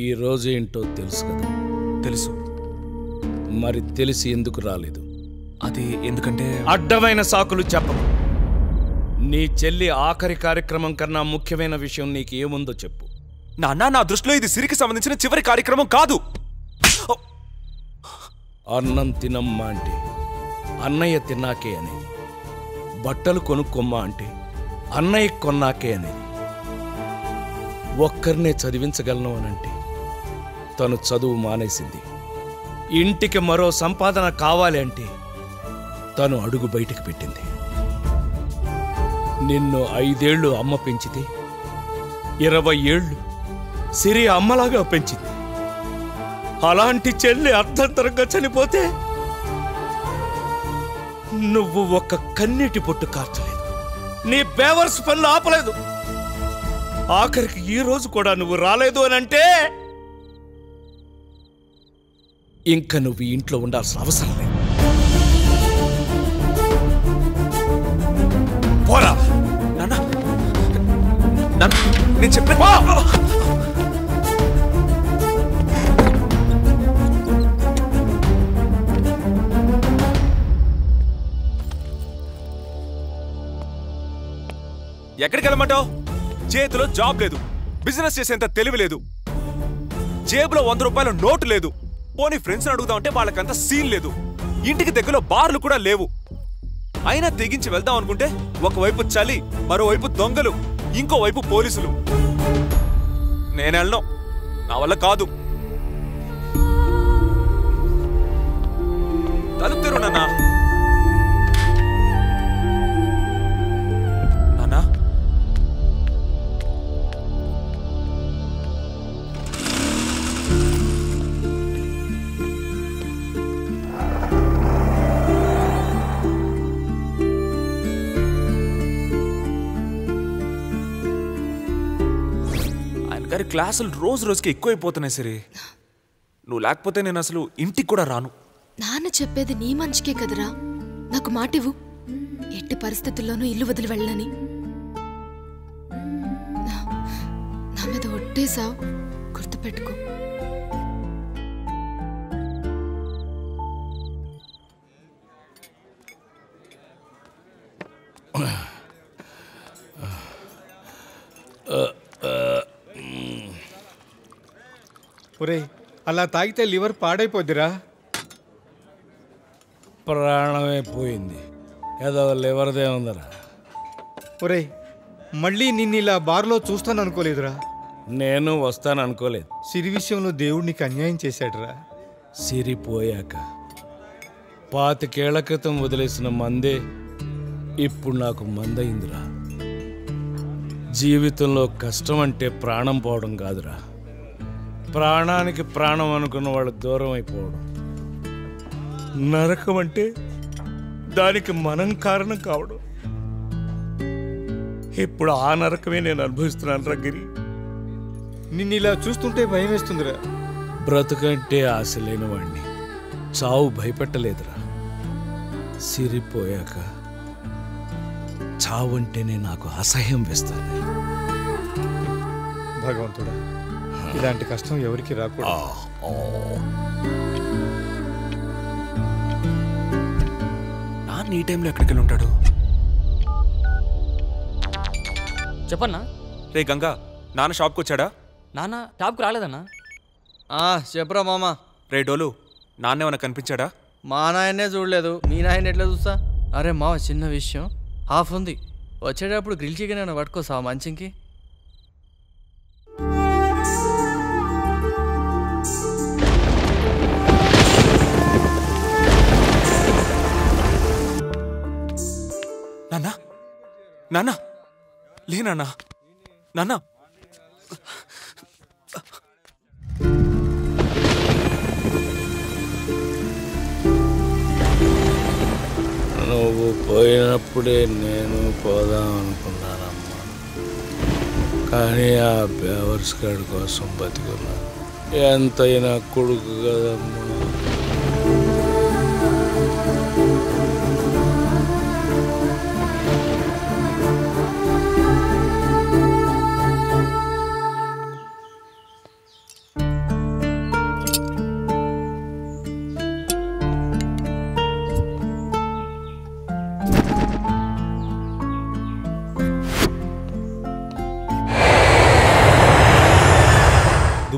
ఈ రోజు ఏంటో తెలుసు కదా? తెలుసు. మరి తెలిసి ఎందుకు రాలేదు? అది ఎందుకంటే అడ్డమైన సాకులు చెప్పకు. నీ చెల్లి ఆఖరి కార్యక్రమం కన్నా ముఖ్యమైన విషయం నీకు ఏముందో చెప్పు. నాన్న, నా దృష్టిలో ఇది సిరికి సంబంధించిన చివరి కార్యక్రమం కాదు. అన్నం తినమ్మా అంటే అన్నయ్య తిన్నాకే అనేది, బట్టలు కొనుక్కోమ్మా అంటే అన్నయ్య కొన్నాకే అనేది, ఒక్కరినే చదివించగలను అనంటే తను చదువు మానేసింది, ఇంటికి మరో సంపాదన కావాలి అంటే తను అడుగు బయటికి పెట్టింది. నిన్ను 5 ఏళ్ళు అమ్మ పెంచితే 20 ఏళ్ళు సిరి అమ్మలాగా పెంచింది. అలాంటి చెల్లి అర్ధంతరంగా చనిపోతే నువ్వు ఒక్క కన్నీటి పొట్టు కార్చలేదు, నీ బేవర్స్ పనులు ఆపలేదు. ఆఖరికి ఈ రోజు కూడా నువ్వు రాలేదు అని అంటే ఇంకా నువ్వు ఇంట్లో ఉండాల్సిన అవసరం లేదు. పోరా నాన్న, నేను చెప్పాను. ఎక్కడికి వెళ్ళమంటావు? చేతిలో జాబ్ లేదు, బిజినెస్ చేసేంత తెలివి లేదు, జేబులో 100 రూపాయల నోటు లేదు. పోనీ ఫ్రెండ్స్ అడుగుదామంటే వాళ్ళకంత సీన్ లేదు. ఇంటికి దగ్గరలో బార్లు కూడా లేవు. అయినా తెగించి వెళ్దాం అనుకుంటే ఒకవైపు చలి, మరోవైపు దొంగలు, ఇంకోవైపు పోలీసులు. నేను వెళ్ళను, నా వల్ల కాదు. తలుపు తెరువు నాన్నా. నాన్నా, గారి క్లాసులు రోజు రోజుకి ఎక్కువైపోతున్నాయి సరే. నువ్వు లేకపోతే నేను అసలు ఇంటికి కూడా రాను. నాన్న చెప్పేది నీ మంచికే కదరా. నాకు మాటివ్వు, ఎట్టి పరిస్థితుల్లోనూ ఇల్లు వదిలి వెళ్ళని. నా మీద ఒట్టేసావు, గుర్తుపెట్టుకో. ఒరేయ్, అలా తాగితే లివర్ పాడైపోద్దిరా. ప్రాణమే పోయింది, ఏదో లివర్దే ఉందరా. ఒరేయ్, మళ్ళీ నిన్ను ఇలా బార్లో చూస్తాను అనుకోలేదురా. నేను వస్తాను అనుకోలేదు. సిరి విషయంలో దేవుడు నీకు అన్యాయం చేశాడురా. సిరిపోయాక 25 ఏళ్ల క్రితం వదిలేసిన మందే ఇప్పుడు నాకు మందయిందిరా. జీవితంలో కష్టం అంటే ప్రాణం పోవడం కాదురా, ప్రాణానికి ప్రాణం అనుకున్న వాళ్ళు దూరం అయిపోవడం. నరకం అంటే దానికి మనం కారణం కావడం. ఇప్పుడు ఆ నరకమే నేను అనుభవిస్తున్నాను రా గిరి. నిన్ను ఇలా చూస్తుంటే భయం వేస్తుందిరా. బ్రతుకంటే ఆశ లేని వాడిని చావు భయపెట్టలేదురా. సిరిపోయాక చావు అంటేనే నాకు అసహ్యం వేస్తుంది. భగవంతుడా, ఇలాంటి కష్టం ఎవరికి రాకూడదు. నాన్న ఈ టైంలో ఎక్కడికి వెళ్ళి ఉంటాడు? చెప్పన్నా. రే గంగా, నాన్న షాప్కి వచ్చాడా? నాన్న షాప్కి రాలేదన్నా. చెప్పరా మామ. రే డోలు, నాన్న ఏమైనా కనిపించాడా? మా నాయనే చూడలేదు, మీ నాయన ఎట్లా చూస్తా? అరే మావ, చిన్న విషయం, హాఫ్ ఉంది. వచ్చేటప్పుడు గ్రిల్ చికెన్ ఏమైనా పట్టుకోసావా మంచింకి? నాన్న, నాన్న లే నాన్న, నాన్న. నువ్వు పోయినప్పుడే నేను పోదాం అనుకున్నానమ్మా, కానీ ఆ బేవర్స్ గాడి కోసం బతుకున్నాను. ఎంతైనా కొడుకు కదమ్మా.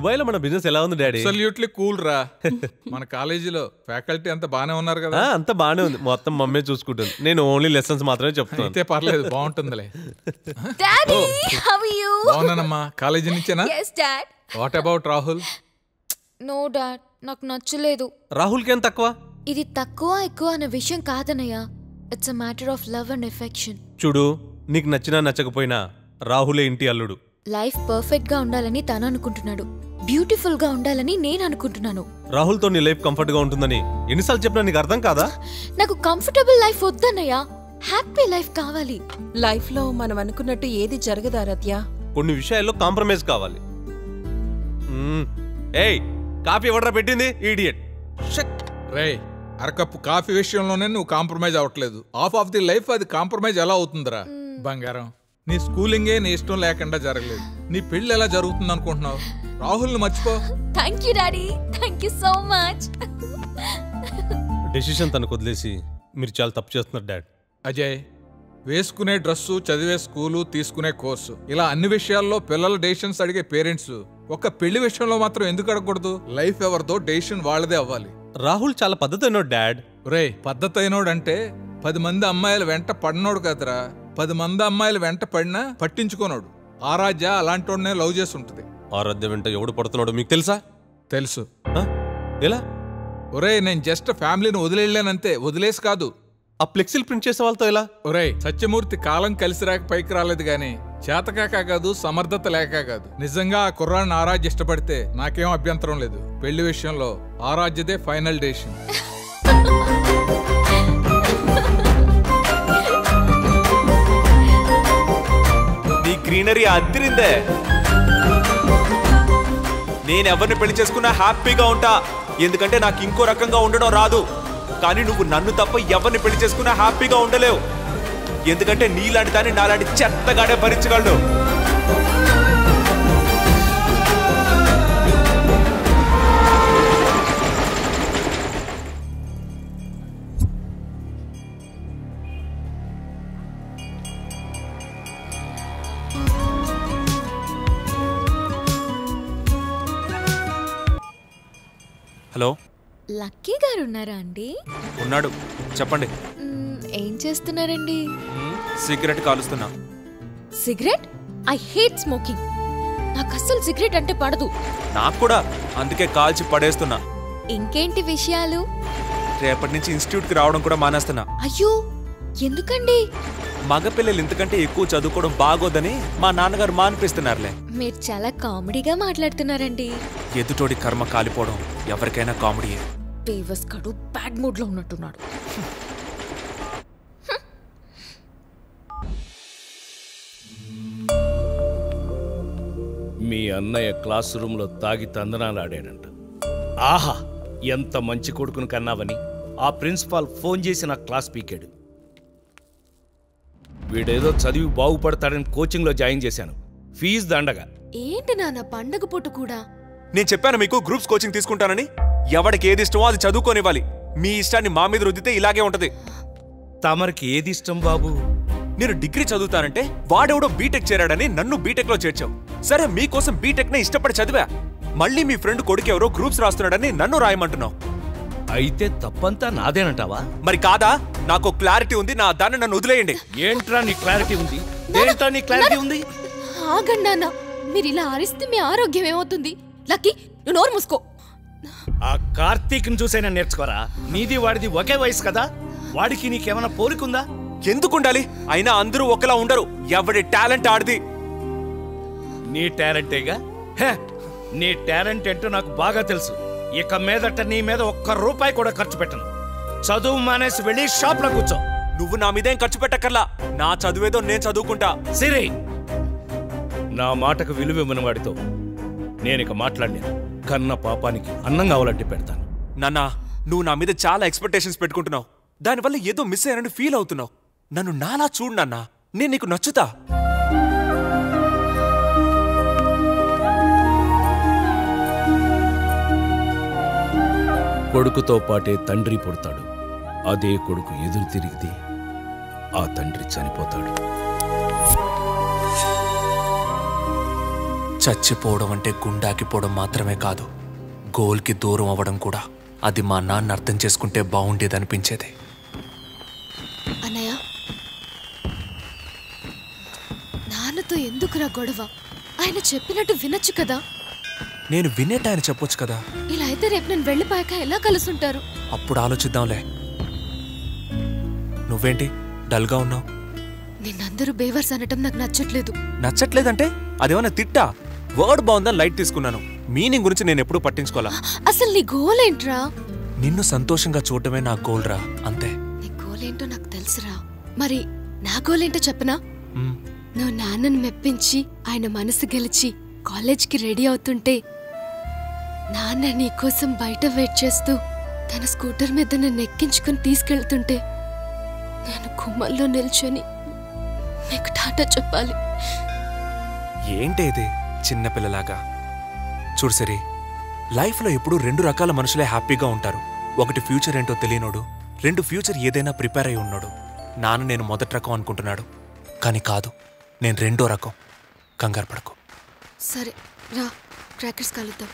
దుబాయ్లో మన బిజినెస్ ఎలా ఉంది డాడీ? అబ్సల్యూట్లీ కూల్ రా. మన కాలేజీలో ఫ్యాకల్టీ అంతా బానే ఉన్నారు కదా? అంతా బానే ఉంది, మొత్తం మమ్మీ చూసుకుంటుంది. నేను ఓన్లీ లెసన్స్ మాత్రమే చెప్తాను. అయితే పర్లేదు, బాగుంటుందిలే. Daddy how are you? బాగున్నానమ్మా. కాలేజీ నుంచేనా? yes dad. What about Rahul? No dad, నాకు నచ్చలేదు. రాహుల్కి ఏం తక్కువ? ఇది తక్కువ ఎక్కువ అనే విషయం కాదన్నయ్య. It's a matter of love and affection. చూడు, నీకు నచ్చినా నచ్చకపోయినా రాహులే ఇంటి అల్లుడు. లైఫ్ పర్ఫెక్ట్ గా ఉండాలని తను అనుకుంటున్నాడు, బ్యూటిఫుల్ గా ఉండాలని నేను అనుకుంటున్నాను. రాహుల్తో నీ లైఫ్ కంఫర్ట్ గా ఉంటుందని ఎన్నిసార్లు చెప్పినా నీకు అర్థం కాదా? నాకు కంఫర్టబుల్ లైఫ్ వద్దన్నయ్య, హ్యాపీ లైఫ్ కావాలి. లైఫ్ లో మనం అనుకున్నట్టు ఏది జరగదు ఆరాధ్య. కొన్ని విషయాల్లో కాంప్రమైజ్ కావాలి. ఏయ్, కాఫీ ఎవడరా పెట్టింది? ఈడియట్. రే, అరకప్పు కాఫీ విషయంలోనే నువ్వు కాంప్రమైజ్ అవ్వట్లేదు. ఆఫ్ ది లైఫ్ అది కాంప్రమైజ్ ఎలా అవుతుందిరా బంగారం? నీ స్కూలింగే నీ ఇష్టం లేకుండా జరగలేదు. నీ పెళ్లి ఎలా జరుగుతుంది అనుకుంటున్నావు? రాహుల్ని మర్చిపో. Thank you daddy, thank you so much. Decision తనకు వదిలేసి మీరు చాలా తప్పు చేస్తున్నారు డాడ్. అజయ్, వేసుకునే డ్రెస్సు, చదివే స్కూలు, తీసుకునే కోర్సు, ఇలా అన్ని విషయాల్లో పిల్లల డెసిషన్స్ అడిగే పేరెంట్స్ ఒక పెళ్లి విషయంలో మాత్రం ఎందుకు అడగకూడదు? లైఫ్ ఎవరిదో డెసిషన్ వాళ్ళదే అవ్వాలి. రాహుల్ చాలా పద్ధతి అయినోడు డాడ్. రే, పద్ధతి అయినోడు అంటే 10 మంది అమ్మాయిల వెంట పడినోడు కదరా. 10 మంది అమ్మాయిల వెంట పడినా పట్టించుకోనోడు. ఆరాధ్య అలాంటి లవ్ చేసి ఉంటుంది. ఆరాధ్య వెంట ఎవడు పడుతున్నాడు మీకు తెలుసా? తెలుసు. ఎలా? ఒరే, నేను జస్ట్ ఫ్యామిలీని వదిలేళ్ళానంతే, వదిలేసి కాదు. ఆ ఫ్లెక్సీలు ప్రింట్ చేసే వాళ్ళతో ఎలా? ఒరే, సత్యమూర్తి కాలం కలిసి రాక పైకి రాలేదు గాని చేతకాక కాదు, సమర్థత లేక కాదు. నిజంగా ఆ కుర్రాన్ని ఆరాధ్య ఇష్టపడితే నాకేం అభ్యంతరం లేదు. పెళ్లి విషయంలో ఆరాధ్యదే ఫైనల్ డెసిషన్. నీ గ్రీనరీ అద్దిరిందే. నేను ఎవరిని పెళ్లి చేసుకున్నా హ్యాపీగా ఉంటా, ఎందుకంటే నాకు ఇంకో రకంగా ఉండడం రాదు. కానీ నువ్వు నన్ను తప్ప ఎవరిని పెళ్లి చేసుకున్నా హ్యాపీగా ఉండలేవు, ఎందుకంటే నీలాంటి దాన్ని నాలాంటి చెత్తగాడే భరించగలడు. హలో, లక్కీ గారు ఉన్నారా అండి? ఉన్నాడు, చెప్పండి. ఏం చేస్తున్నారండి? సిగరెట్ కాలుస్తున్నా. సిగరెట్? I hate smoking. నాకు అస్సలు సిగరెట్ అంటే పడదు. నాకు కూడా, అందుకే కాల్చి పడేస్తున్నా. ఇంకేంటి విషయాలు? రేపటి నుంచి ఇన్స్టిట్యూట్ కి రావడం కూడా మానేస్తున్నా. అయ్యో, ఎందుకండి? మగపిల్లలు ఇంతకంటే ఎక్కువ చదువుకోవడం బాగోదని మా నాన్నగారు మానిపిస్తున్నారులే. మీరు చాలా కామెడీగా మాట్లాడుతున్నారండి. ఎదుటోడి కర్మ కాలిపోవడం ఎవరికైనా కామెడీయే. పేవస్ కడు బ్యాడ్ మూడ్ లో ఉన్నట్టున్నాడు. మీ అన్నయ్య క్లాస్ రూమ్లో తాగి తందనాలాడాడంట. ఆహా, ఎంత మంచి కొడుకును కన్నావని ఆ ప్రిన్సిపాల్ ఫోన్ చేసి నా క్లాస్ పీకాడు. వీడేదో చదివి బాగుపడతాడని కోచింగ్లో జాయిన్ చేశాను, ఫీజు దండగా. ఏంటి నాన్న పండగ పూట కూడా? నేను చెప్పాను మీకు గ్రూప్స్ కోచింగ్ తీసుకుంటానని. ఎవరికి ఏది ఇష్టమో అది చదువుకోనివ్వాలి. మీ ఇష్టాన్ని మా మీద రుద్దితే ఇలాగే ఉంటది. తమరికి ఏది ఇష్టం బాబు? నేను డిగ్రీ చదువుతానంటే వాడెవడో బీటెక్ చేరాడని నన్ను బీటెక్ లో చేర్చావు. సరే, మీకోసం బీటెక్ నే ఇష్టపడి చదివా. మళ్ళీ మీ ఫ్రెండ్ కొడుకు ఎవరో గ్రూప్స్ రాస్తున్నాడని నన్ను రాయమంటున్నావు. అయితే తప్పంతా నాదేనంటావా? మరి కాదా? నాకు క్లారిటీ ఉంది, నా దాన్ని నన్ను వదిలేయండి. ఏంట్రా నీ క్లారిటీ ఉంది? ఏంట్రా నీ క్లారిటీ ఉంది? ఆగండి నాన్న, మీరు ఇలా అరిస్తే మీ ఆరోగ్యం ఏమవుతుంది? లక్కీ, నువ్వు నోరు మూసుకో. ఆ కార్తీక్ని చూసైనా నేర్చుకోరా. నీది వాడిది ఒకే వయసు కదా, వాడికి నీకేమైనా పోలికుందా? ఎందుకుండాలి? అయినా అందరూ ఒకలా ఉండరు. ఎవడి టాలెంట్ ఆడిది. నీ టాలెంటేగా. నీ టాలెంట్ ఏంటో నాకు బాగా తెలుసు. ఇక మీదట నీ మీద ₹1 కూడా ఖర్చు పెట్టను. చదువు మానేసి వెళ్ళి షాప్ లో కూర్చో. నువ్వు నా మీదేం ఖర్చు పెట్టక్కర్లా. నా చదువేదో నేను చదువుకుంటా. సిరి, నా మాటకు విలువ ఇవ్వని వాడితో నేనిక మాట్లాడలేను. కన్న పాపానికి అన్నం కావాలంటే పెడతాను. నాన్నా, నువ్వు నా మీద చాలా ఎక్స్పెక్టేషన్స్ పెట్టుకుంటున్నావు. దానివల్ల ఏదో మిస్ అయ్యానని ఫీల్ అవుతున్నావు. నన్ను నాలా చూడు నాన్నా, నేను నీకు నచ్చుతా. కొడుకుతో పాటే తండ్రి పుడతాడు. అదే కొడుకు ఎదురు తిరిగితే ఆ తండ్రి చనిపోతాడు. చచ్చిపోవడం అంటే గుండాకిపోవడం మాత్రమే కాదు, గోల్కి దూరం అవ్వడం కూడా. అది మా నాన్న అర్థం చేసుకుంటే బాగుండేదనిపించేది. అన్నయ్య, నాన్నతో ఎందుకురా గొడవ? ఆయన చెప్పినట్టు వినొచ్చు కదా. నేను వినేట ఆయన చెప్పొచ్చు కదా. ఇలా అయితే రేపు నేను వెళ్ళిపోయాక ఎలా కలుసుంటారు? అప్పుడు ఆలోచిద్దాంలే. నువ్వేంటి డల్గా ఉన్నావు? నిన్నందరూ బేవర్స్ అనటం నాకు నచ్చట్లేదు. నచ్చట్లేదంటే అదేమన్నా తిట్టా? వర్డ్ బాగుందని లైట్ తీసుకున్నాను. మీనింగ్ గురించి నేను ఎప్పుడూ పట్టించుకోవాలా. అసలు నీ గోల్ ఏంట్రా? నిన్ను సంతోషంగా చూడటమే నా గోల్ రా, అంతే. నీ గోల్ ఏంటో నాకు తెలుసురా. మరి నా గోల్ ఏంటో చెప్పనా? నువ్వు నాన్నను మెప్పించి ఆయన మనసు గెలిచి కాలేజ్కి రెడీ అవుతుంటే, నాన్న నీకోసం బయట వెయిట్ చేస్తూ తన స్కూటర్ మీద నన్ను ఎక్కించుకుని తీసుకెళ్తుంటే, నేను గుమ్మల్లో నిల్చొని నీకు టాటా చెప్పాలి. ఏంటి ఇది చిన్నపిల్లలాగా? చూడు సరి, లైఫ్లో ఎప్పుడూ 2 రకాల మనుషులే హ్యాపీగా ఉంటారు. ఒకటి ఫ్యూచర్ ఏంటో తెలియనోడు, 2 ఫ్యూచర్ ఏదైనా ప్రిపేర్ అయి ఉన్నాడు. నాన్న నేను మొదటి రకం అనుకుంటున్నాడు, కానీ కాదు, నేను 2వ రకం. కంగారు పడకు. సరే రా, క్రాకర్స్ కలుద్దాం.